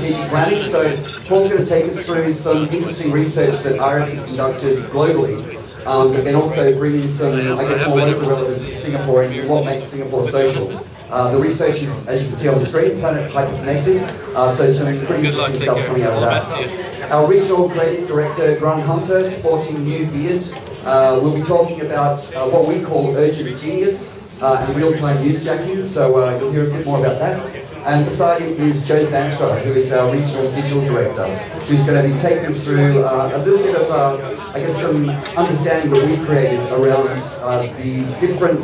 strategic planning. So Paul's going to take us through some interesting research that Iris has conducted globally, but then also bring in some, I guess, more local relevance to Singapore and what makes Singapore social. The research is, as you can see on the screen, planet hyper-connected, so some pretty interesting stuff coming out of that. Our regional creative director, Grant Hunter, sporting new beard, will be talking about what we call urgent genius and real-time use jacking, so you'll hear a bit more about that. And beside him is Joe Zanstra, who is our regional digital director, who's going to be taking us through a little bit of, I guess, some understanding that we've created around the different,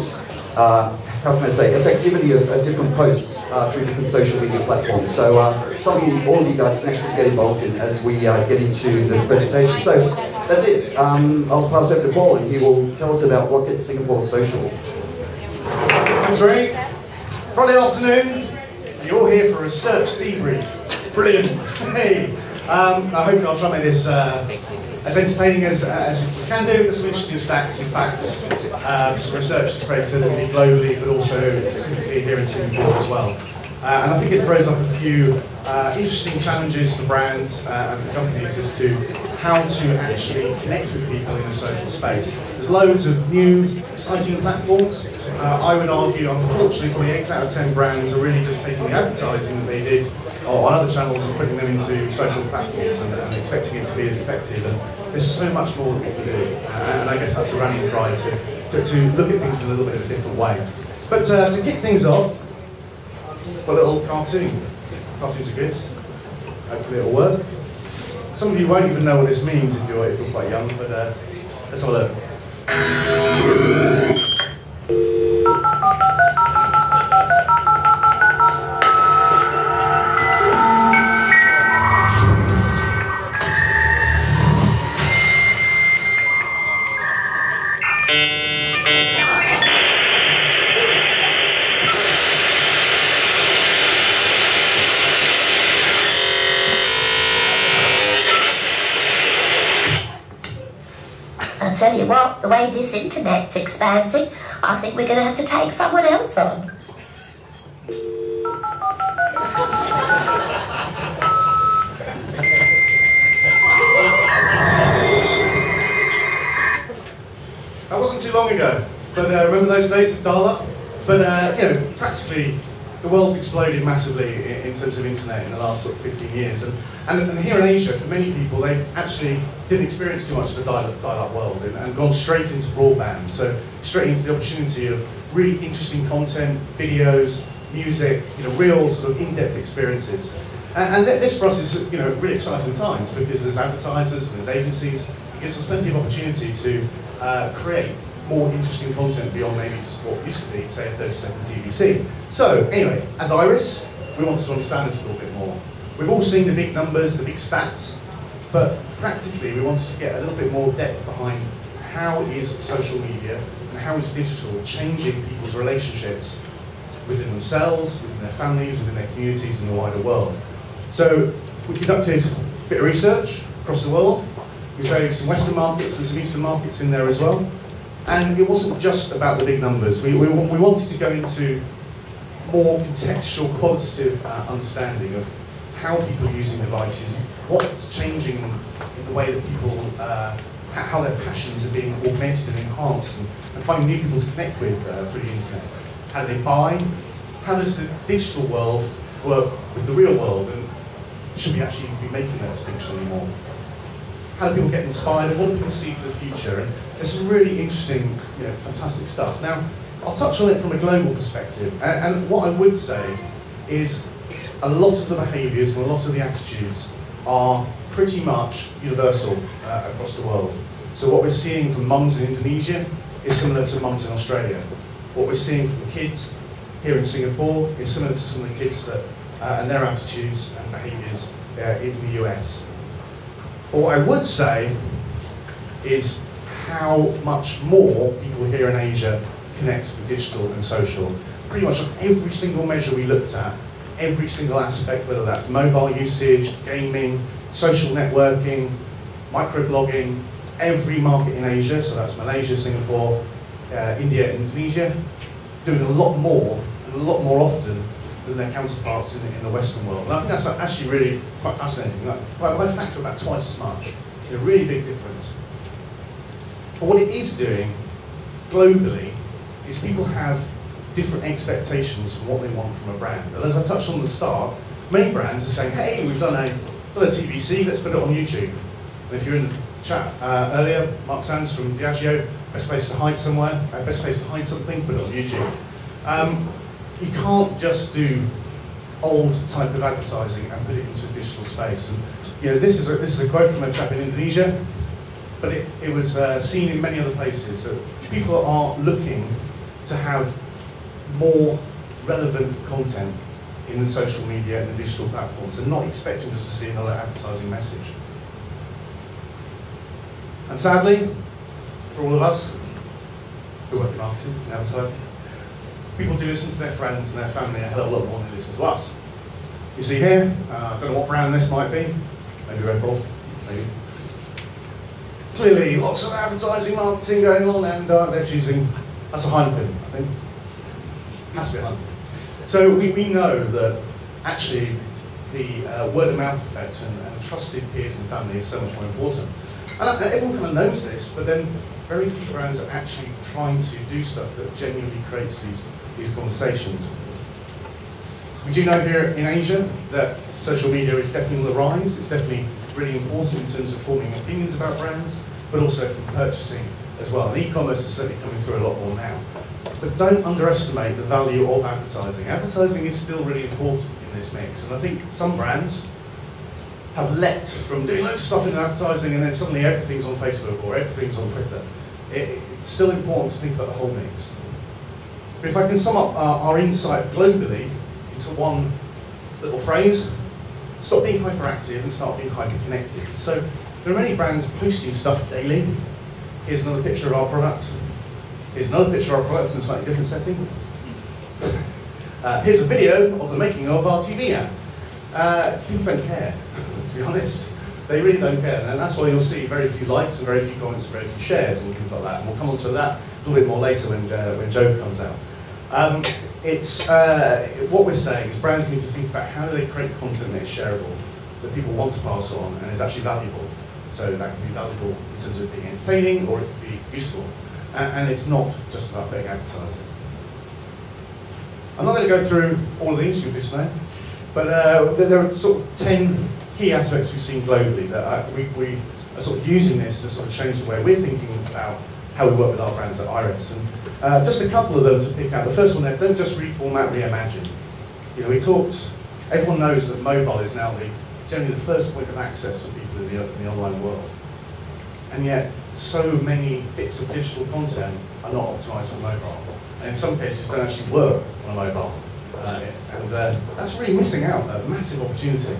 how can I say, effectivity of different posts through different social media platforms. So something all of you guys can actually get involved in as we get into the presentation. So that's it. I'll pass over to Paul and he will tell us about what gets Singapore social. Thanks, Ray. Friday afternoon, you're all here for a research debrief. Brilliant. Hey. I hope I'll try and make this as entertaining as we can do, with some interesting stats and facts for some research that's created globally, but also specifically here in Singapore as well. And I think it throws up a few interesting challenges for brands and for companies as to how to actually connect with people in a social space. There's loads of new, exciting platforms. I would argue, unfortunately, probably 8 out of 10 brands are really just taking the advertising that they did on other channels and putting them into social platforms and expecting it to be as effective. And there's so much more that we can do. And I guess that's a rallying cry to look at things in a little bit of a different way. But to kick things off, a little cartoon. Cartoons are good. Hopefully it'll work. Some of you won't even know what this means if you're quite young, but let's have a look. I tell you what, the way this internet's expanding, I think we're going to have to take someone else on. That wasn't too long ago, but remember those days of dial-up? But you know, practically the world's exploded massively in terms of internet in the last sort of 15 years. And here in Asia, for many people, they actually didn't experience too much of the dial-up world and gone straight into broadband. So straight into the opportunity of really interesting content, videos, music, you know, real sort of in-depth experiences. And this for us is, you know, really exciting times because there's advertisers and there's agencies. It gives us plenty of opportunity to create more interesting content beyond maybe just what used to be, say, a 30-second TVC. So, anyway, as Iris, we wanted to understand this a little bit more. We've all seen the big numbers, the big stats, but practically we wanted to get a little bit more depth behind how is social media and how is digital changing people's relationships within themselves, within their families, within their communities, and the wider world. So, we conducted a bit of research across the world. We showed some Western markets and some Eastern markets in there as well. And it wasn't just about the big numbers. We wanted to go into more contextual, qualitative understanding of how people are using devices, what's changing in the way that people, how their passions are being augmented and enhanced, and finding new people to connect with through the internet. How do they buy? How does the digital world work with the real world? And should we actually be making that distinction anymore? How do people get inspired, and what do people see for the future? And there's some really interesting, you know, fantastic stuff. Now, I'll touch on it from a global perspective, and what I would say is a lot of the behaviours and a lot of the attitudes are pretty much universal across the world. So what we're seeing from mums in Indonesia is similar to mums in Australia. What we're seeing from kids here in Singapore is similar to some of the kids that, and their attitudes and behaviours in the US. But what I would say is how much more people here in Asia connect with digital and social. Pretty much on every single measure we looked at, every single aspect, whether that's mobile usage, gaming, social networking, microblogging, every market in Asia, so that's Malaysia, Singapore, India, and Indonesia, doing a lot more and a lot more often than their counterparts in the Western world. And I think that's actually really quite fascinating. Like, by a factor about twice as much. A really big difference. But what it is doing globally is people have different expectations from what they want from a brand. And as I touched on at the start, many brands are saying, hey, we've done a TVC, let's put it on YouTube. And if you're in the chat earlier, Mark Sands from Diageo, best place to hide somewhere, best place to hide something, put it on YouTube. You can't just do old type of advertising and put it into a digital space. And this is a quote from a chap in Indonesia, but it was seen in many other places. So people are looking to have more relevant content in the social media and the digital platforms, and not expecting us to see another advertising message. And sadly, for all of us who work in marketing and advertising, people do listen to their friends and their family a hell of a lot more than they listen to us. You see here, I don't know what brand this might be, maybe Red Bull, maybe. Clearly, lots of advertising, marketing going on, and they're choosing, that's a Heineken, I think. Has to be a Heineken. So we know that actually the word of mouth effect and trusted peers and family is so much more important. And everyone kind of knows this, but then very few brands are actually trying to do stuff that genuinely creates these conversations. We do know here in Asia that social media is definitely on the rise. It's definitely really important in terms of forming opinions about brands, but also from purchasing as well. And e-commerce is certainly coming through a lot more now. But don't underestimate the value of advertising. Advertising is still really important in this mix. And I think some brands have leapt from doing loads of stuff in advertising and then suddenly everything's on Facebook or everything's on Twitter. It's still important to think about the whole mix. But if I can sum up our insight globally into one little phrase, stop being hyperactive and start being hyper-connected. So there are many brands posting stuff daily. Here's another picture of our product. Here's another picture of our product in a slightly different setting. Here's a video of the making of our TV ad. People don't care, to be honest. They really don't care, and that's why you'll see very few likes and very few comments and very few shares and things like that. And we'll come on to that a little bit more later when Joe comes out. What we're saying is brands need to think about how do they create content that is shareable, that people want to pass on and is actually valuable. So that can be valuable in terms of being entertaining or it can be useful. And it's not just about big advertising. I'm not going to go through all of these, you'll just know, but there are sort of 10 key aspects we've seen globally that we are sort of using this to sort of change the way we're thinking about how we work with our brands at Iris. And just a couple of them to pick out. The first one there, don't just reformat, reimagine. We talked, everyone knows that mobile is now generally the first point of access for people in the online world. And yet, so many bits of digital content are not optimized for mobile. And in some cases, don't actually work on a mobile. And that's really missing out, a massive opportunity.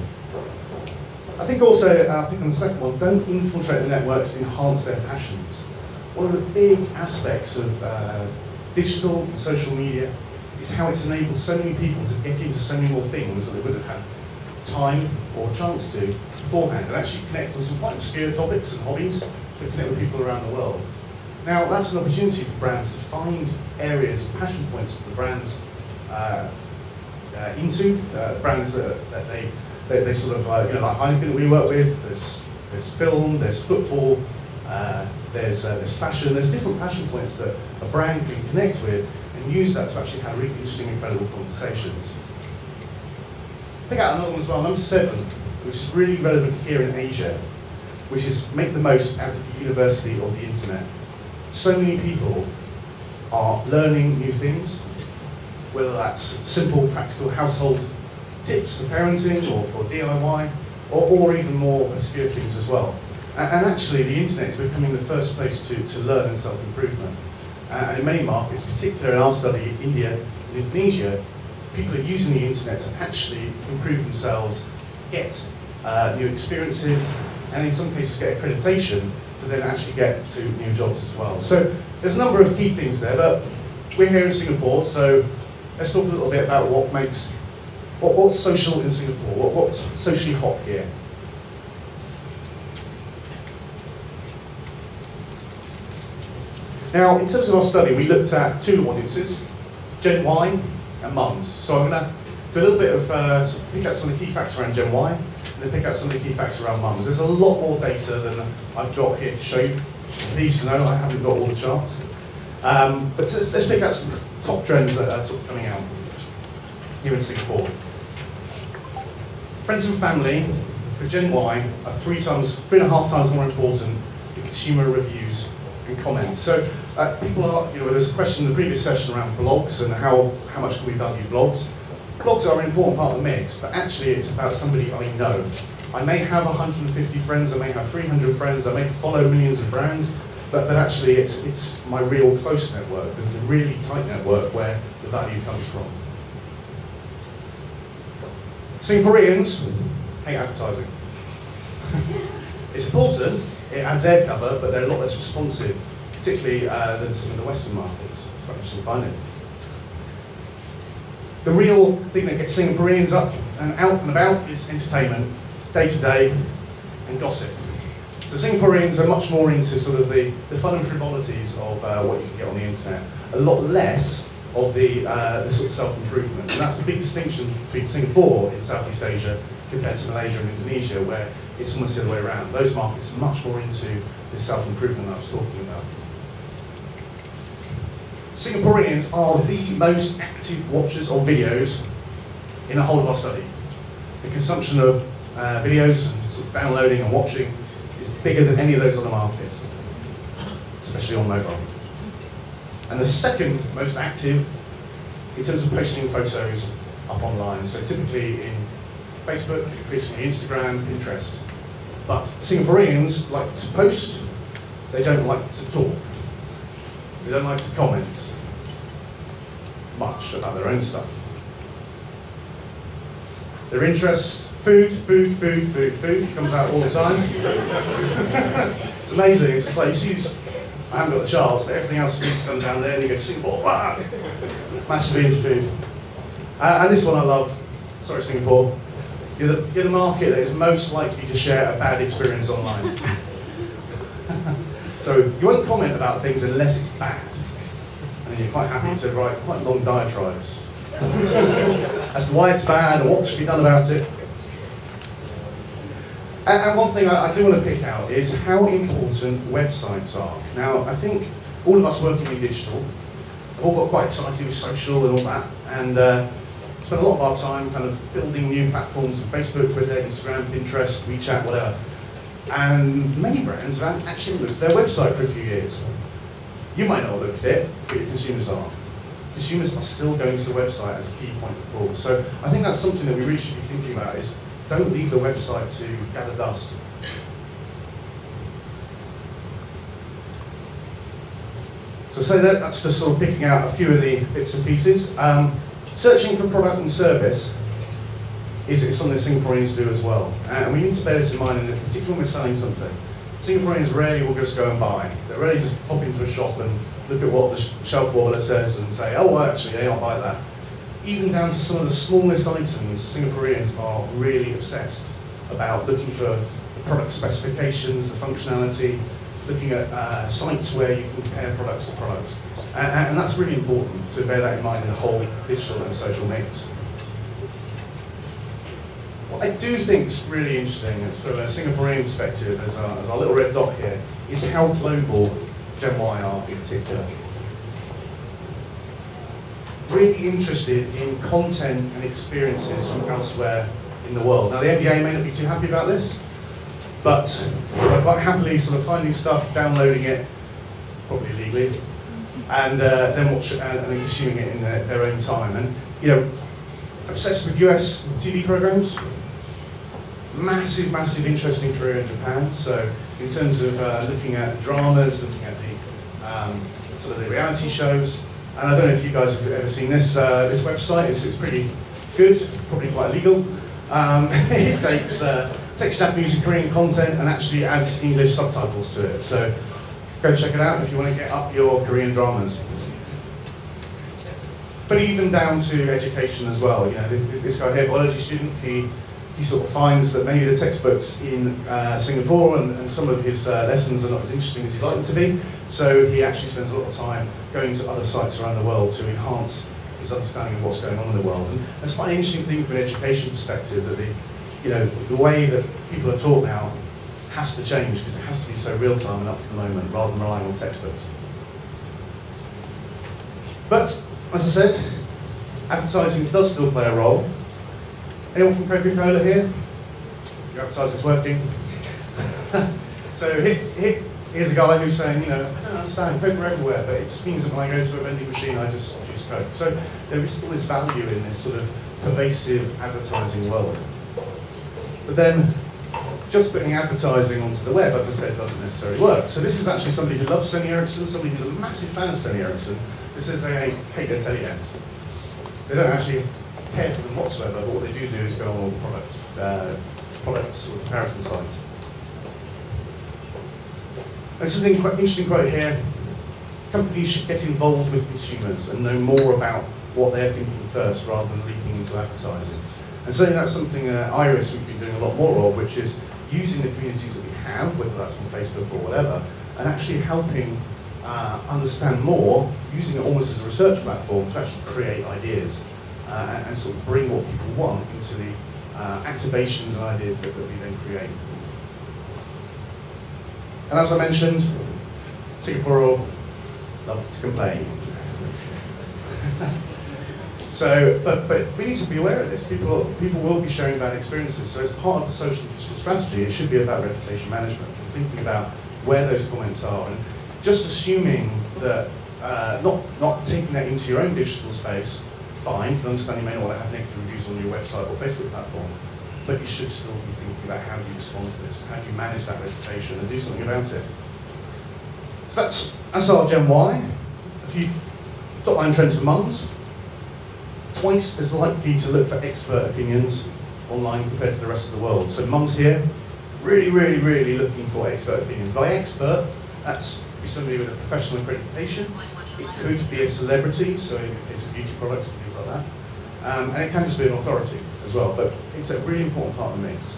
I think also, I'll pick on the second one, don't infiltrate the networks to enhance their passions. One of the big aspects of digital and social media is how it's enabled so many people to get into so many more things that they wouldn't have had time or chance to beforehand, and actually connect on some quite obscure topics and hobbies that connect with people around the world. Now, that's an opportunity for brands to find areas and passion points that the brands into, brands that they sort of, like Heineken that we work with, there's film, there's football, there's fashion, there's different passion points that a brand can connect with and use that to actually have really interesting, incredible conversations. Pick out another one as well, number 7, which is really relevant here in Asia, which is make the most out of the university of the internet. So many people are learning new things, whether that's simple, practical household tips for parenting or for DIY, or even more obscure things as well. And actually, the internet is becoming the first place to learn and self-improvement. And in many markets, particularly in our study, India and Indonesia, people are using the internet to actually improve themselves, get new experiences, and in some cases get accreditation to then actually get to new jobs as well. So there's a number of key things there, but we're here in Singapore, so let's talk a little bit about what's social in Singapore, what's socially hot here. Now, in terms of our study, we looked at 2 audiences, Gen Y and mums. So I'm going to do a little bit of, sort of pick out some of the key facts around Gen Y, and then pick out some of the key facts around mums. There's a lot more data than I've got here to show you. Please to know I haven't got all the charts. But let's pick out some top trends that are sort of coming out here in Singapore. Friends and family for Gen Y are 3.5 times more important than consumer reviews and comments. So people are, there was a question in the previous session around blogs and how much can we value blogs. Blogs are an important part of the mix, but actually it's about somebody I know. I may have 150 friends, I may have 300 friends, I may follow millions of brands, but actually it's my real close network. There's a really tight network where the value comes from. Singaporeans hate advertising. It's important, it adds air cover, but they're a lot less responsive, particularly than some of the Western markets. That's what I actually find it. The real thing that gets Singaporeans up and out and about is entertainment, day-to-day, and gossip. So Singaporeans are much more into sort of the fun and frivolities of what you can get on the internet, a lot less of the sort of self-improvement. And that's the big distinction between Singapore in Southeast Asia compared to Malaysia and Indonesia, where it's almost the other way around. Those markets are much more into the self-improvement I was talking about. Singaporeans are the most active watchers of videos in the whole of our study. The consumption of videos and sort of downloading and watching is bigger than any of those other markets, especially on mobile. And the second most active in terms of posting photos up online. So typically in Facebook, increasingly Instagram, Pinterest. But Singaporeans like to post, they don't like to talk. They don't like to comment much about their own stuff. Their interests, food comes out all the time. It's amazing, it's just like you see these, I haven't got the charts, but everything else seems to come down there and you go Singapore, ah! Massively into food. And this one I love, sorry Singapore, you're the market that is most likely to share a bad experience online. So you won't comment about things unless it's bad. And then you're quite happy to write quite long diatribes as to why it's bad and what should be done about it. And one thing I do want to pick out is how important websites are. Now, I think all of us working in digital have all got quite excited with social and all that, and spend a lot of our time kind of building new platforms on Facebook, Twitter, Instagram, Pinterest, WeChat, whatever. And many brands have actually looked at their website for a few years. You might not look at it, but your consumers are. Consumers are still going to the website as a key point of call. So I think that's something that we really should be thinking about is don't leave the website to gather dust. So say that's just sort of picking out a few of the bits and pieces. Searching for product and service is something Singaporeans do as well. And we need to bear this in mind, and particularly when we're selling something. Singaporeans rarely will just go and buy. They rarely just pop into a shop and look at what the shelf warmer says and say, oh, well, actually, I'll buy that. Even down to some of the smallest items, Singaporeans are really obsessed about looking for the product specifications, the functionality, looking at sites where you can compare products to products. And that's really important to bear that in mind in the whole digital and social mix. What I do think is really interesting, from a Singaporean perspective, as our little red dot here, is how global Gen Y are in particular. Really interested in content and experiences from elsewhere in the world. Now the NBA may not be too happy about this, but they're quite happily sort of finding stuff, downloading it, probably legally, and then watching and consuming it in their own time. And obsessed with US TV programs. Massive interesting career in Japan. So in terms of looking at dramas, looking at the sort of the reality shows. And I don't know if you guys have ever seen this this website. It's pretty good, probably quite illegal. It takes Japanese and Korean content and actually adds English subtitles to it. So go check it out if you want to get up your Korean dramas. But even down to education as well. This guy here, biology student, he sort of finds that maybe the textbooks in Singapore and some of his lessons are not as interesting as he'd like them to be. So he actually spends a lot of time going to other sites around the world to enhance his understanding of what's going on in the world. And it's quite an interesting thing from an education perspective that the way that people are taught now has to change because it has to be so real time and up to the moment rather than relying on textbooks. But, as I said, advertising does still play a role. Anyone from Coca-Cola here? Your advertising's working. So here's a guy who's saying, I don't understand, Coke are everywhere, but it just means that when I go to a vending machine, I just choose Coke. So there is still this value in this sort of pervasive advertising world. But then, just putting advertising onto the web, as I said, doesn't necessarily work. So this is actually somebody who loves Sony Ericsson, somebody who's a massive fan of Sony Ericsson. This is they hate their telly ads. They don't actually care for them whatsoever, but what they do is go on all the products or comparison sites. This is an interesting quote here. Companies should get involved with consumers and know more about what they're thinking first rather than leaping into advertising. And certainly that's something that Iris we've been doing a lot more of, which is using the communities that we have, whether that's on Facebook or whatever, and actually helping understand more, using it almost as a research platform to actually create ideas and sort of bring what people want into the activations and ideas that we then create. And as I mentioned, Singapore love to complain. So, but we need to be aware of this. People will be sharing bad experiences. So as part of the social digital strategy, it should be about reputation management, and thinking about where those comments are, and just assuming that, not taking that into your own digital space, fine, you can understand you may not want to have negative reviews on your website or Facebook platform, but you should still be thinking about how do you respond to this, how do you manage that reputation and do something about it. So that's our Gen Y. A few top-line trends for mums. Twice as likely to look for expert opinions online compared to the rest of the world. So mums here, really, really, really looking for expert opinions. By expert, that's be somebody with a professional accreditation. It could be a celebrity, so in the case of beauty products and things like that. And it can just be an authority as well, but it's a really important part of the mix.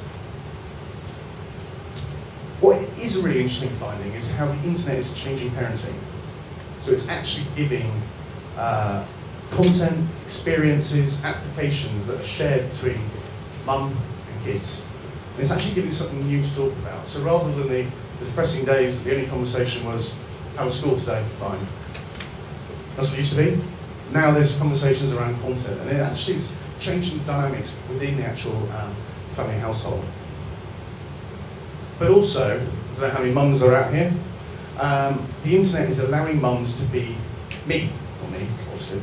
What is a really interesting finding is how the internet is changing parenting. So it's actually giving content, experiences, applications that are shared between mum and kids. And it's actually giving something new to talk about. So rather than the depressing days, the only conversation was, how was school today? Fine. That's what it used to be. Now there's conversations around content, and it actually is changing the dynamics within the actual family household. But also, I don't know how many mums are out here, the internet is allowing mums to be me, not me, obviously,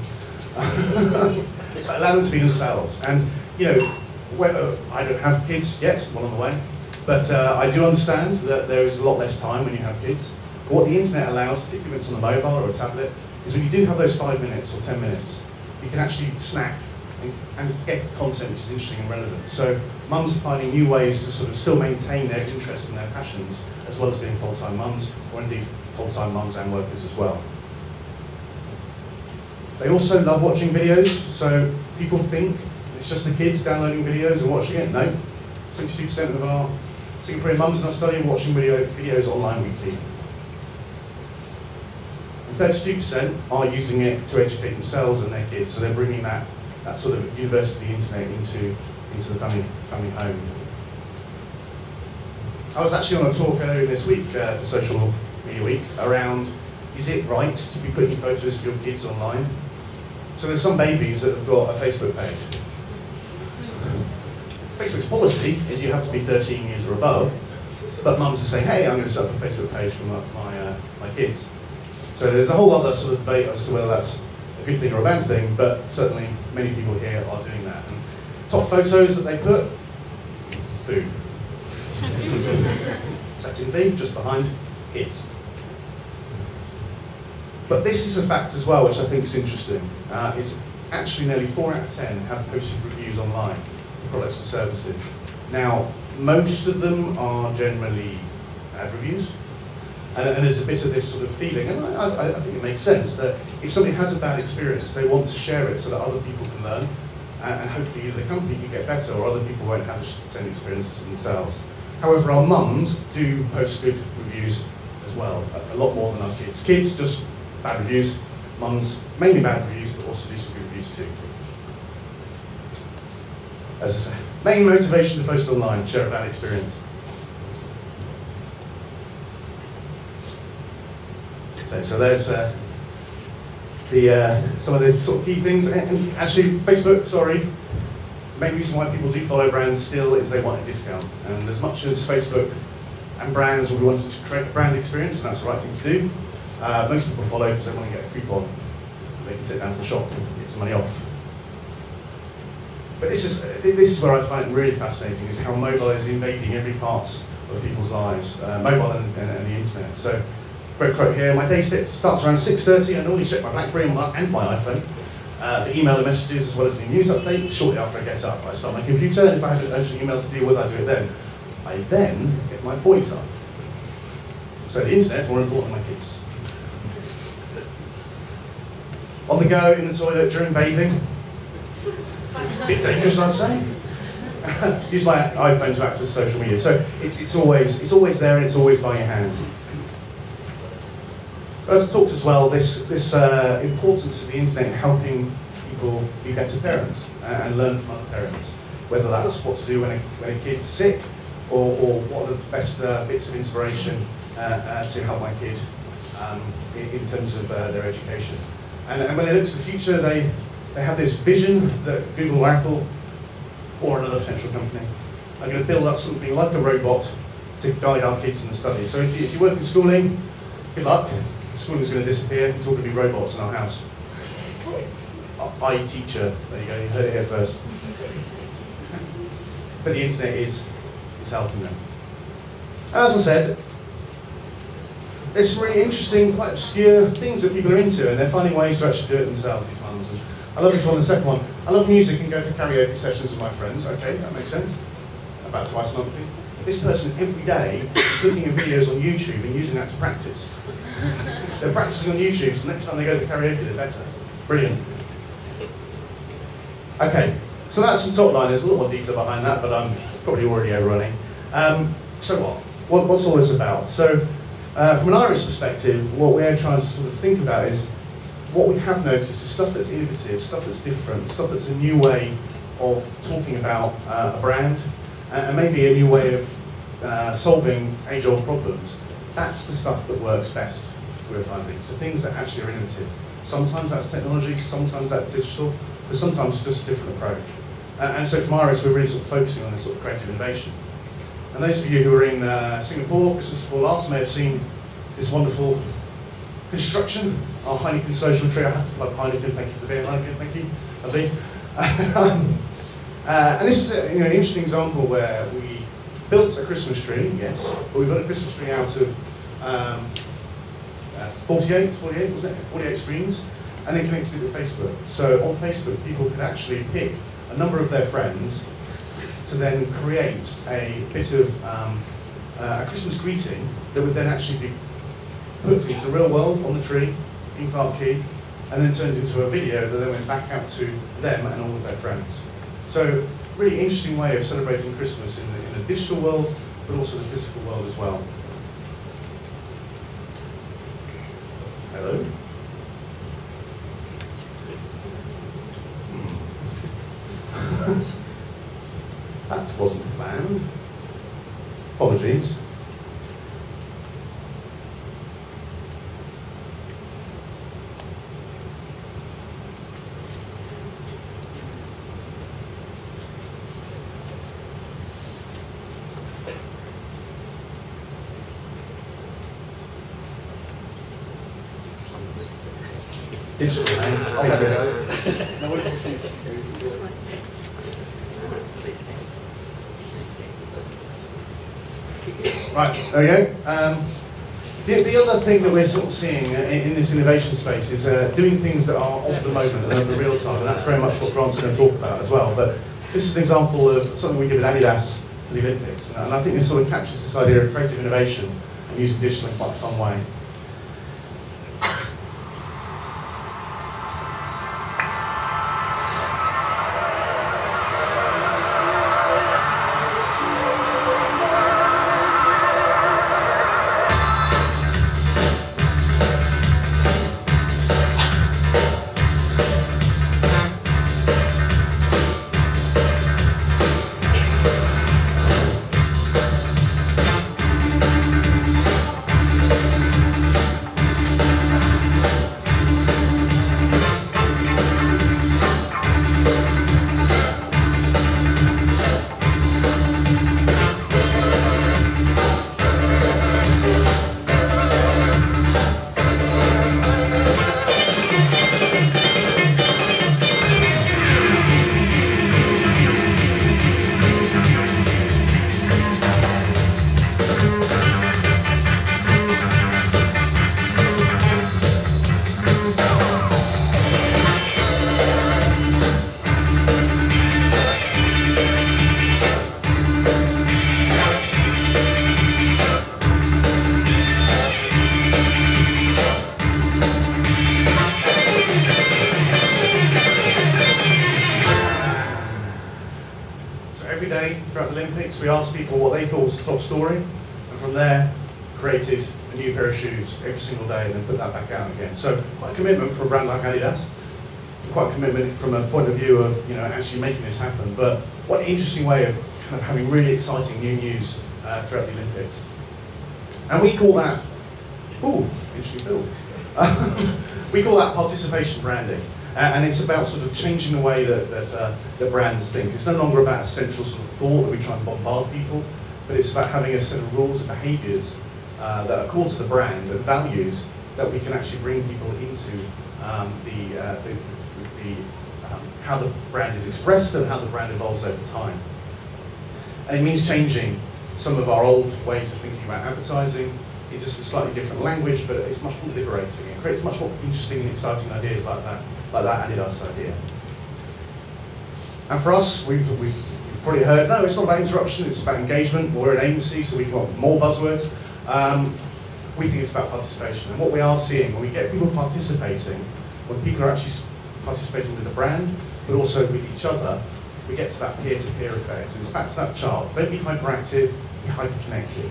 but allow them to be themselves. And, I don't have kids yet, one on the way, but I do understand that there is a lot less time when you have kids. But what the internet allows, particularly when it's on a mobile or a tablet, is when you do have those 5 minutes or 10 minutes, you can actually snack and get content which is interesting and relevant. So mums are finding new ways to sort of still maintain their interests and their passions, as well as being full-time mums, or indeed full-time mums and workers as well. They also love watching videos, so people think it's just the kids downloading videos and watching it. No, 62% of our Singaporean mums in our study are watching videos online weekly. 32% are using it to educate themselves and their kids, so they're bringing that sort of university internet into the family home. I was actually on a talk earlier this week for Social Media Week around, is it right to be putting photos of your kids online? So there's some babies that have got a Facebook page. Facebook's policy is you have to be 13 years or above, but mums are saying, hey, I'm going to set up a Facebook page for my kids. So there's a whole other sort of debate as to whether that's a good thing or a bad thing, but certainly many people here are doing that. And top photos that they put, food. Second thing, just behind, kids. But this is a fact as well, which I think is interesting. Is actually nearly 4 out of 10 have posted reviews online for products and services. Now, most of them are generally ad reviews. And there's a bit of this sort of feeling, and I think it makes sense, that if somebody has a bad experience, they want to share it so that other people can learn, and hopefully either the company can get better or other people won't have the same experiences themselves. However, our mums do post good reviews as well, a lot more than our kids. Kids, just bad reviews. Mums, mainly bad reviews, but also do some good reviews too. As I say, main motivation to post online, share a bad experience. So there's some of the sort of key things. And actually, Facebook, sorry, the main reason why people do follow brands still is they want a discount. And as much as Facebook and brands will be wanting to create a brand experience, and that's the right thing to do, most people follow because they want to get a coupon. They can take down to the shop and get some money off. But this is where I find it really fascinating, is how mobile is invading every part of people's lives, mobile and the internet. So, great quote here, my day starts around 6:30. I normally check my BlackBerry and my iPhone to email the messages as well as any news updates. Shortly after I get up, I start my computer, and if I have an urgent email to deal with, I do it then. I then get my boys up. So the internet's more important than my kids. On the go, in the toilet, during bathing. A bit dangerous, I'd say. Use my iPhone to access social media. So it's always there, and it's always by your hand. But as I talked as well, this importance of the internet in helping people be better parents and learn from other parents, whether that's what to do when a kid's sick, or what are the best bits of inspiration to help my kid in terms of their education. And when they look to the future, they have this vision that Google or Apple or another potential company are going to build up something like a robot to guide our kids in the study. So if you work in schooling, good luck. Schooling's going to disappear. It's all going to be robots in our house. teacher. There you go. You heard it here first. But the internet is helping them. As I said, there's some really interesting, quite obscure things that people are into, and they're finding ways to actually do it themselves, these ones. And I love this one, the second one. I love music and go for karaoke sessions with my friends. Okay, that makes sense. About twice monthly. This person every day is looking at videos on YouTube and using that to practice. They're practicing on YouTube, so next time they go to karaoke, they're better. Brilliant. Okay, so that's some top line. There's a lot more detail behind that, but I'm probably already overrunning. So what's all this about? So from an Irish perspective, what we're trying to sort of think about is what we have noticed is stuff that's innovative, stuff that's different, stuff that's a new way of talking about a brand, and maybe a new way of solving age-old problems. That's the stuff that works best, we're finding. So things that actually are innovative. Sometimes that's technology, sometimes that's digital, but sometimes it's just a different approach. And so from Iris, we're really sort of focusing on this sort of creative innovation. And those of you who were in Singapore Christmas before last may have seen this wonderful construction, our Heineken social tree. I have to plug Heineken, thank you for being Heineken, thank you, lovely. And this is an interesting example where we built a Christmas tree, yes, but we built a Christmas tree out of 48, wasn't it? 48 screens, and then connected it with Facebook. So on Facebook, people could actually pick a number of their friends to then create a bit of a Christmas greeting that would then actually be put into the real world on the tree in Clark Key, and then turned into a video that then went back out to them and all of their friends. So really interesting way of celebrating Christmas in the digital world, but also the physical world as well. Hello? That wasn't planned. Apologies. Digital, man. I'll let it go. Right, there we go. The other thing that we're sort of seeing in this innovation space is doing things that are of the moment and of the real time, and that's very much what Grant's going to talk about as well. But this is an example of something we did with Adidas for the Olympics, and I think this sort of captures this idea of creative innovation and using digital in quite a fun way. topics. We asked people what they thought was the top story, and from there, created a new pair of shoes every single day and then put that back out again. So quite a commitment for a brand like Adidas, quite a commitment from a point of view of actually making this happen. But what an interesting way of kind of having really exciting new news throughout the Olympics. And we call that, interesting build. We call that participation branding. And it's about sort of changing the way that brands think. It's no longer about a central sort of thought that we try and bombard people, but it's about having a set of rules and behaviours that are core to the brand and values that we can actually bring people into how the brand is expressed and how the brand evolves over time. And it means changing some of our old ways of thinking about advertising into some slightly different language, but it's much more liberating. It creates much more interesting and exciting ideas like that Adidas idea. And for us, we've probably heard, no, it's not about interruption, it's about engagement. We're an agency, so we've got more buzzwords. We think it's about participation. And what we are seeing, when we get people participating, when people are actually participating with the brand, but also with each other, we get to that peer-to-peer effect. And it's back to that chart. Don't be hyperactive, be hyper-connected.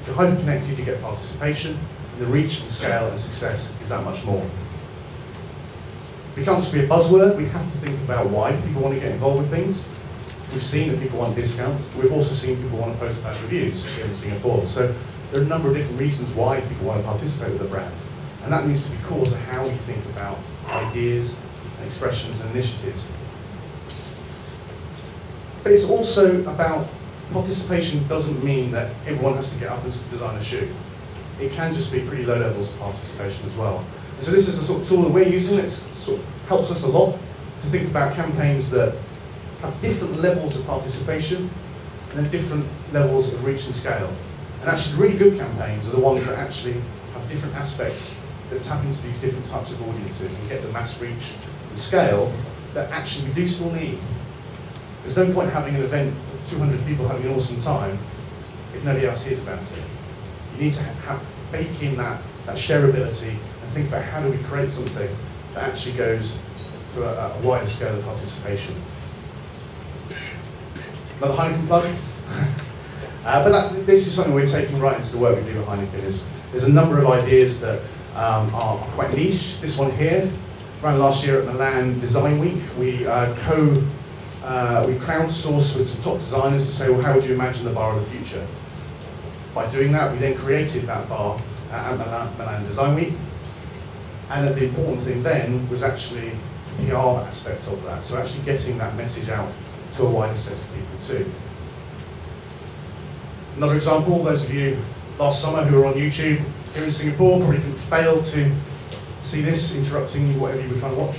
If you're hyper-connected, you get participation, and the reach and scale and success is that much more. We can't just be a buzzword, we have to think about why people want to get involved with things. We've seen that people want discounts, we've also seen people want to post bad reviews here in Singapore. So there are a number of different reasons why people want to participate with the brand. And that needs to be core to how we think about ideas, and expressions and initiatives. But it's also about participation doesn't mean that everyone has to get up and design a shoe. It can just be pretty low levels of participation as well. And so this is the sort of tool that we're using that sort of helps us a lot to think about campaigns that have different levels of participation and then different levels of reach and scale. And actually really good campaigns are the ones that actually have different aspects that tap into these different types of audiences and get the mass reach and scale that actually we do still need. There's no point having an event with 200 people having an awesome time if nobody else hears about it. You need to bake in that shareability and think about how do we create something that actually goes to a wider scale of participation. Another Heineken plug. But this is something we're taking right into the work we do at Heineken. There's a number of ideas that are quite niche. This one here, around last year at Milan Design Week, we crowdsourced with some top designers to say, well, how would you imagine the bar of the future? By doing that, we then created that bar at Milan Design Week. And the important thing then was actually the PR aspect of that. So actually getting that message out to a wider set of people too. Another example, those of you last summer who were on YouTube here in Singapore probably couldn't fail to see this interrupting whatever you were trying to watch.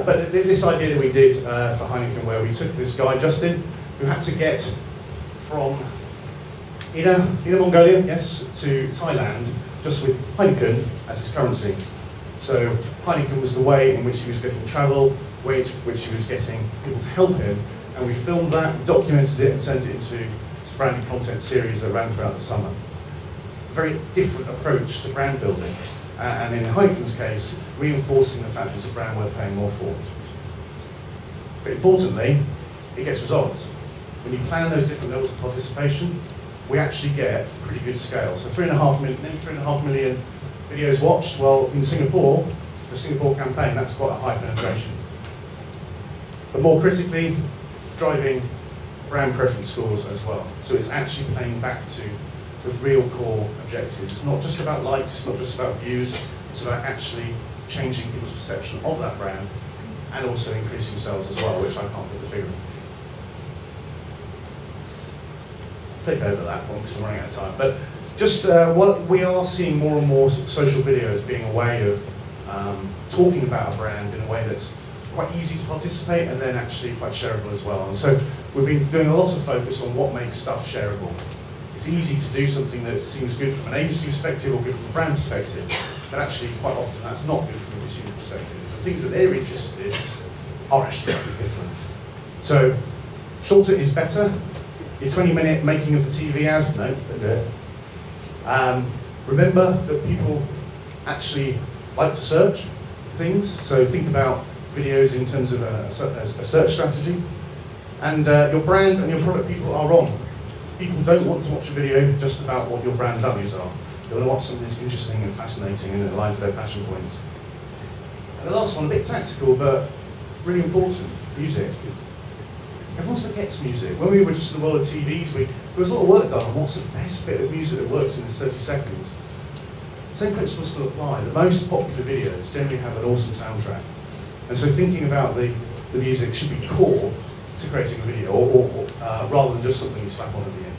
But this idea that we did for Heineken, where we took this guy, Justin, who had to get from Inner Mongolia, yes, to Thailand, just with Heineken as his currency. So Heineken was the way in which he was getting travel, way in which he was getting people to help him, and we filmed that, documented it, and turned it into a branded content series that ran throughout the summer. A very different approach to brand building, and in Heineken's case, reinforcing the fact it's a brand worth paying more for. But importantly, it gets results. When you plan those different levels of participation, we actually get pretty good scale. So 3.5 million videos watched. Well, in Singapore, the Singapore campaign, that's quite a high penetration. But more critically, driving brand preference scores as well. So it's actually playing back to the real core objectives. It's not just about likes, it's not just about views, it's about actually changing people's perception of that brand and also increasing sales as well, which I can't put the figure on. Take over that one because I'm running out of time. But just what we are seeing more and more social videos being a way of talking about a brand in a way that's quite easy to participate and then actually quite shareable as well. And so we've been doing a lot of focus on what makes stuff shareable. It's easy to do something that seems good from an agency perspective or good from a brand perspective, but actually quite often that's not good from a consumer perspective. The things that they're interested in are actually quite different. So shorter is better. Your 20-minute making of the TV ad, no, don't do it. Remember that people actually like to search things, so think about videos in terms of a search strategy. And your brand and your product people are wrong. People don't want to watch a video just about what your brand values are. They want to watch something that's interesting and fascinating and that aligns to their passion points. And the last one, a bit tactical, but really important, music. Everyone forgets music. When we were just in the world of TVs, there was a lot of work done on what's the best bit of music that works in this 30 seconds. The same principles still apply. The most popular videos generally have an awesome soundtrack. And so thinking about the music should be core to creating a video, or rather than just something you slap on at the end.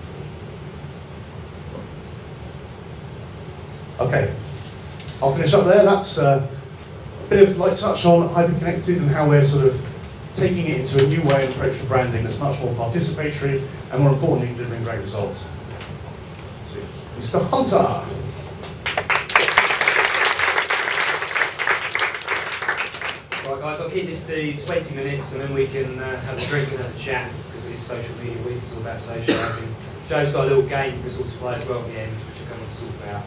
Okay, I'll finish up there. That's a bit of light touch on hyper-connected and how we're sort of taking it into a new way and approach for branding that's much more participatory and more importantly delivering great results. So, Mr. Hunter. Right guys, I'll keep this to 20 minutes and then we can have a drink and have a chat because it's social media week, it's all about socialising. Joe's got a little game for us all to play as well at the end, which I'll come on to talk about.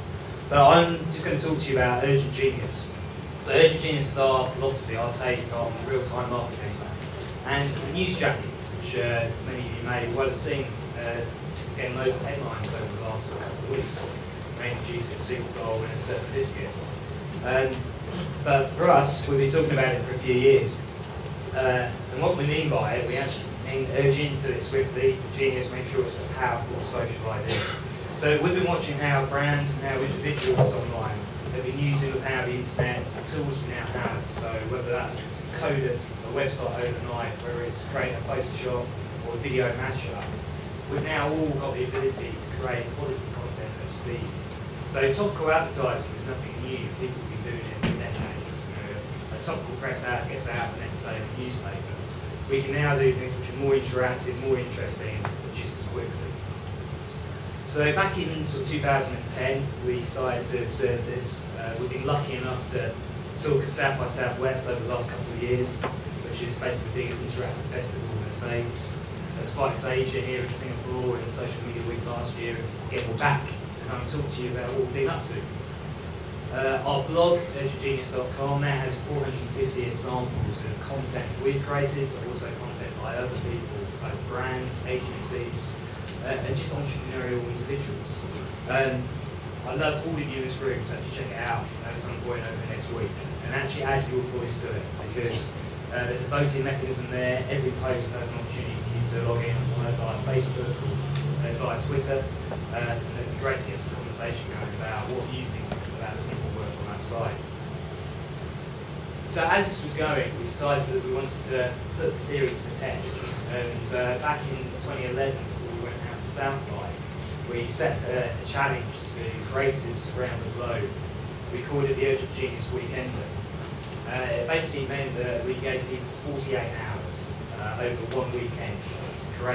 But I'm just going to talk to you about Urgent Genius. So Urgent Genius is our philosophy, our take on real-time marketing. And the news jacket, which many of you may well have seen, just getting loads of headlines over the last couple of weeks, mainly due to a Super Bowl and a certain biscuit. But for us, we've been talking about it for a few years. And what we mean by it, we actually mean urgent, do it swiftly, genius, make sure it's a powerful social idea. So we've been watching how brands and how individuals online have been using the power of the internet, the tools we now have. So whether that's coded a website overnight, whether it's creating a Photoshop or a video mashup, we've now all got the ability to create quality content at speed. So topical advertising is nothing new. People have been doing it for decades. You know, a topical press ad gets out the next day in the newspaper. We can now do things which are more interactive, more interesting, just as quickly. So back in sort of 2010, we started to observe this. We've been lucky enough to talk at South by Southwest over the last couple of years, which is basically the biggest interactive festival in the States. Spikes Asia here in Singapore and Social Media Week last year. Again, we're back to come and talk to you about what we've been up to. Our blog, urgentgenius.com, now has 450 examples of content we've created, but also content by other people, like brands, agencies, and just entrepreneurial individuals. I love all of you in this room to actually check it out at some point over next week and actually add your voice to it, because there's a voting mechanism there. Every post has an opportunity for you to log in via Facebook or via Twitter, and it'd be great to get some conversation going about what you think about simple work on that site. So as this was going, we decided that we wanted to put the theory to the test, and back in 2011, before we went out to South by, we set a challenge to creatives around the globe. We called it the Urgent Genius Weekender. It basically meant that we gave people 48 hours over one weekend to create